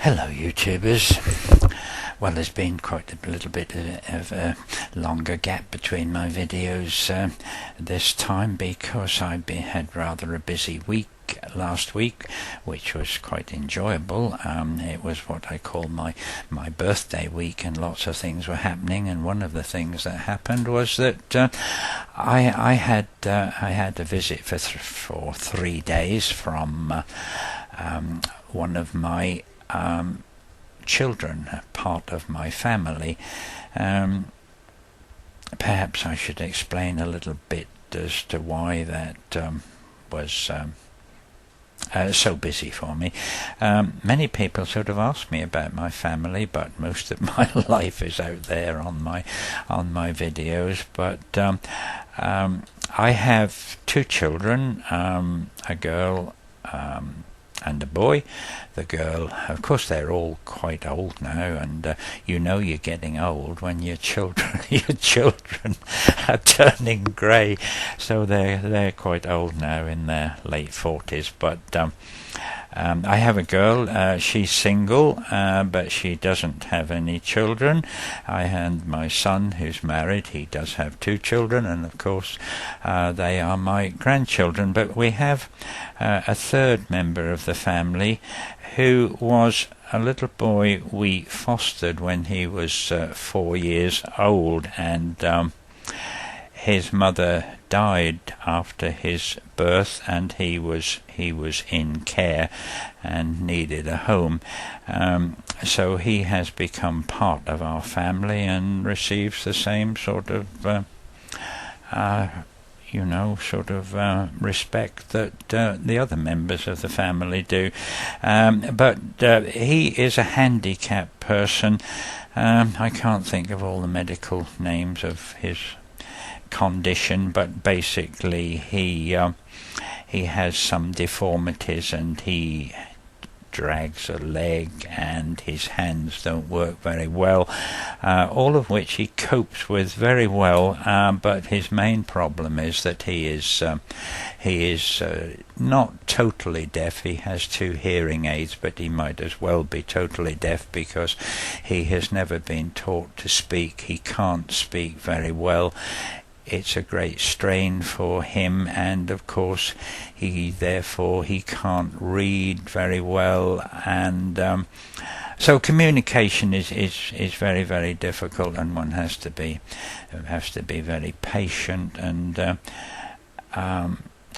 Hello YouTubers. Well, there's been quite a little bit of a longer gap between my videos this time because I had rather a busy week last week, which was quite enjoyable. It was what I call my birthday week, and lots of things were happening, and one of the things that happened was that I had a visit for 3 days from one of my children, part of my family. Perhaps I should explain a little bit as to why that was so busy for me. Many people sort of ask me about my family, but most of my life is out there on my videos. But I have 2 children, a girl and a boy. The girl, of course, they're all quite old now, and you're getting old when your children are turning grey. So they're quite old now, in their late 40s. But I have a girl. She's single, but she doesn't have any children. And my son, who's married, he does have 2 children, and of course they are my grandchildren. But we have a third member of the family who was a little boy we fostered when he was 4 years old, and his mother died after his birth, and he was in care and needed a home. So he has become part of our family and receives the same sort of respect that the other members of the family do. But he is a handicapped person. I can't think of all the medical names of his condition, but basically he has some deformities, and he drags a leg, and his hands don't work very well, all of which he copes with very well, but his main problem is that he is not totally deaf. He has 2 hearing aids, but he might as well be totally deaf because he has never been taught to speak. He can't speak very well. It's a great strain for him, and of course he can't read very well, and so communication is very, very difficult, and one has to be very patient. And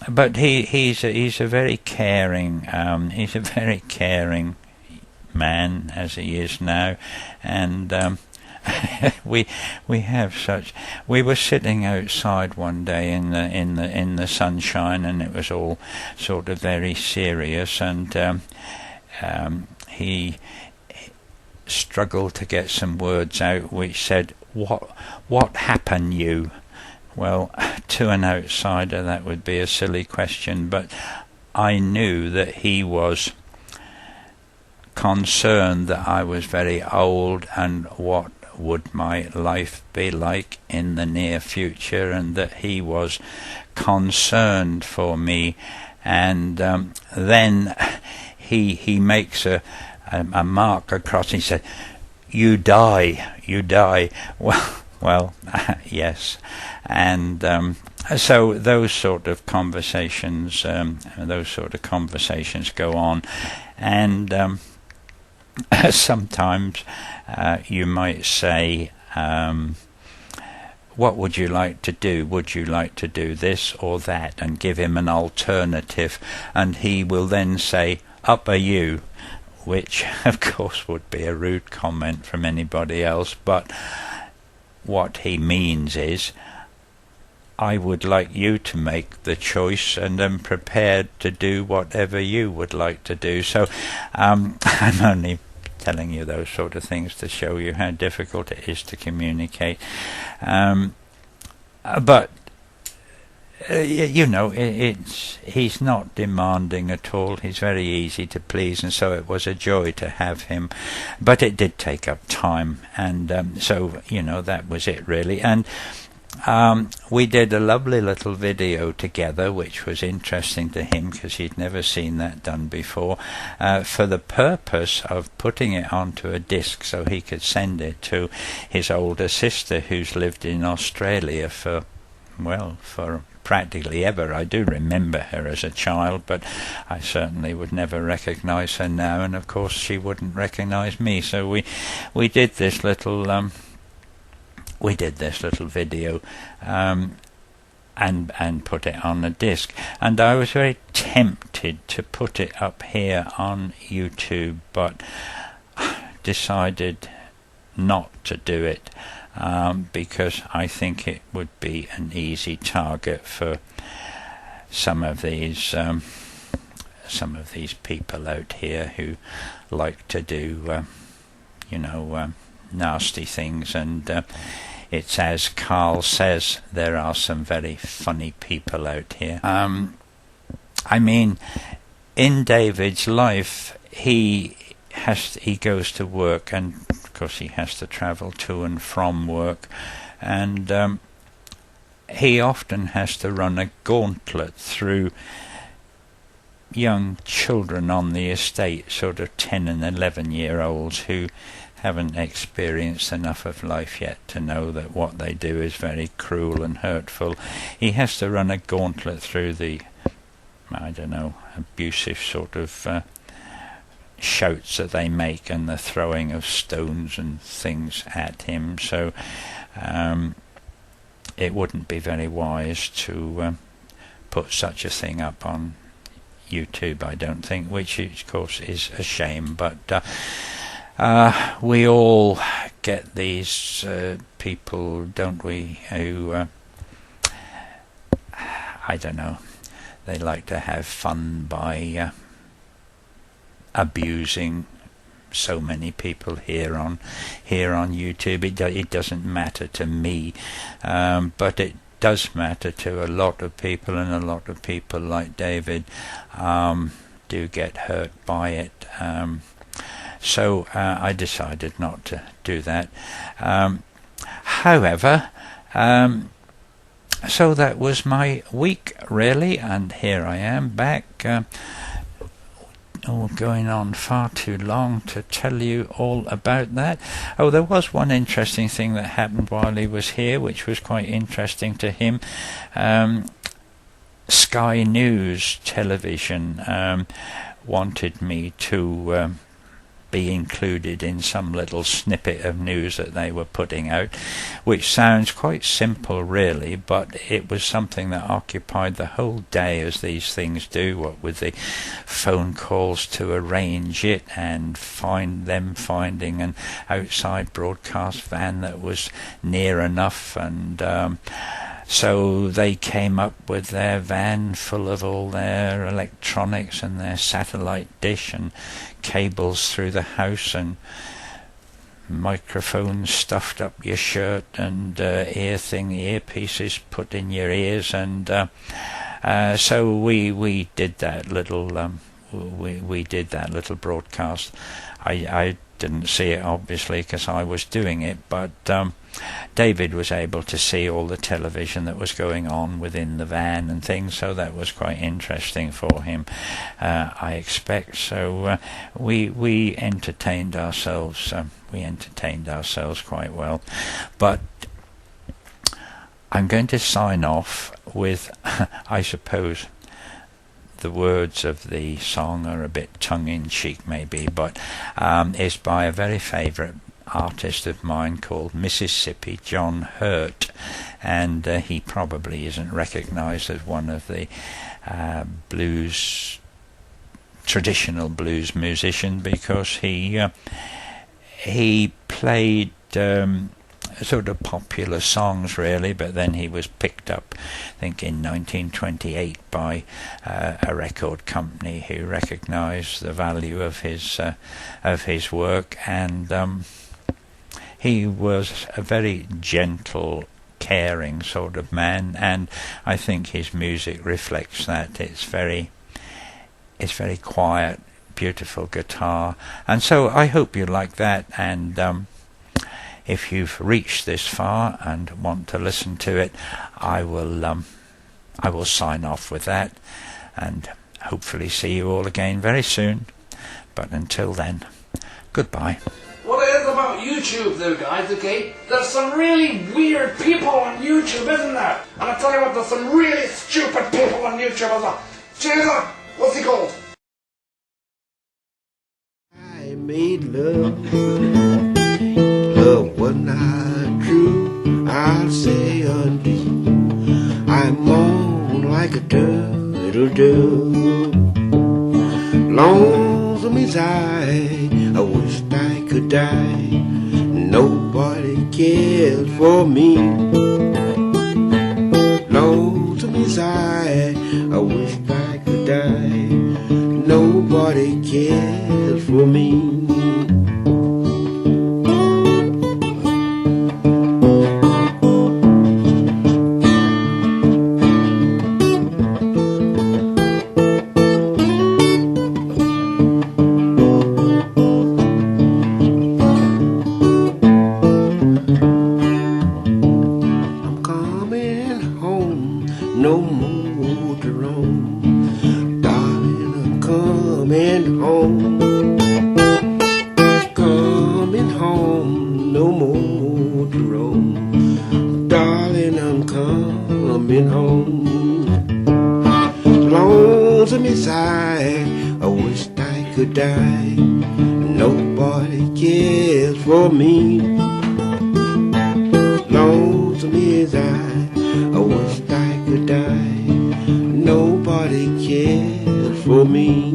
but he's a very caring man, as he is now, and we were sitting outside one day in the sunshine, and it was all sort of very serious, and he struggled to get some words out which said, what happened you? Well, to an outsider that would be a silly question, but I knew that he was concerned that I was very old, and what would my life be like in the near future, and that he was concerned for me. And then he makes a mark across. He said, you die. Well, yes. And so those sort of conversations go on, and sometimes you might say, what would you like to do? Would you like to do this or that? And give him an alternative, and he will then say, up a you, which of course would be a rude comment from anybody else, but what he means is, I would like you to make the choice, and I'm prepared to do whatever you would like to do. So I'm only telling you those sort of things to show you how difficult it is to communicate. But he's not demanding at all. He's very easy to please, and so it was a joy to have him. But it did take up time, and so that was it really. And we did a lovely little video together, which was interesting to him because he'd never seen that done before, for the purpose of putting it onto a disc so he could send it to his older sister, who's lived in Australia for practically ever. I do remember her as a child, but I certainly would never recognise her now, and of course she wouldn't recognise me. So we did this little video and put it on a disc, and I was very tempted to put it up here on YouTube, but decided not to do it because I think it would be an easy target for some of these people out here who like to do nasty things, and it's as Carl says, there are some very funny people out here. I mean, in David's life, he goes to work, and of course he has to travel to and from work, and he often has to run a gauntlet through young children on the estate, sort of 10 and 11-year-olds who haven't experienced enough of life yet to know that what they do is very cruel and hurtful. He has to run a gauntlet through the, abusive sort of shouts that they make, and the throwing of stones and things at him. So it wouldn't be very wise to put such a thing up on YouTube, I don't think, which of course is a shame, but we all get these people, don't we, who they like to have fun by abusing so many people here on YouTube. It doesn't matter to me, but it does matter to a lot of people, and a lot of people like David do get hurt by it. So I decided not to do that. However, so that was my week, really, and here I am back. Going on far too long to tell you all about that. Oh, there was one interesting thing that happened while he was here, which was quite interesting to him. Sky News Television wanted me to be included in some little snippet of news that they were putting out, which sounds quite simple really, but it was something that occupied the whole day, as these things do, what with the phone calls to arrange it, and finding an outside broadcast van that was near enough, and so they came up with their van full of all their electronics and their satellite dish and cables through the house and microphones stuffed up your shirt and earpieces put in your ears, and so we did that little we did that little broadcast. I didn't see it obviously because I was doing it, but David was able to see all the television that was going on within the van and things, so that was quite interesting for him, I expect. So we entertained ourselves. We entertained ourselves quite well. But I'm going to sign off with, I suppose, the words of the song are a bit tongue-in-cheek maybe, but it's by a very favourite artist of mine called Mississippi John Hurt, and he probably isn't recognised as one of the traditional blues musicians, because he played sort of popular songs really, but then he was picked up, I think in 1928, by a record company who recognised the value of his work, and he was a very gentle, caring sort of man, and I think his music reflects that. It's very quiet, beautiful guitar, and so I hope you like that. And if you've reached this far and want to listen to it, I will sign off with that, and hopefully see you all again very soon. But until then, goodbye. What it is about YouTube though, guys, okay, there's some really weird people on YouTube, isn't there? And I tell you what, there's some really stupid people on YouTube as well. Jesus, what's he called? I made love was not true, I'll say untrue. I moan like a turtle dove, lonesome inside, I wish I could die. Nobody cares for me. Lonesome inside, I wish I could die. Nobody cares for me. No more to roam, darling, I'm coming home. Coming home, no more to roam, darling, I'm coming home. Lonesome inside, I wish I could die. Nobody cares for me. Lonesome inside, I wish I could die. Nobody cares for me.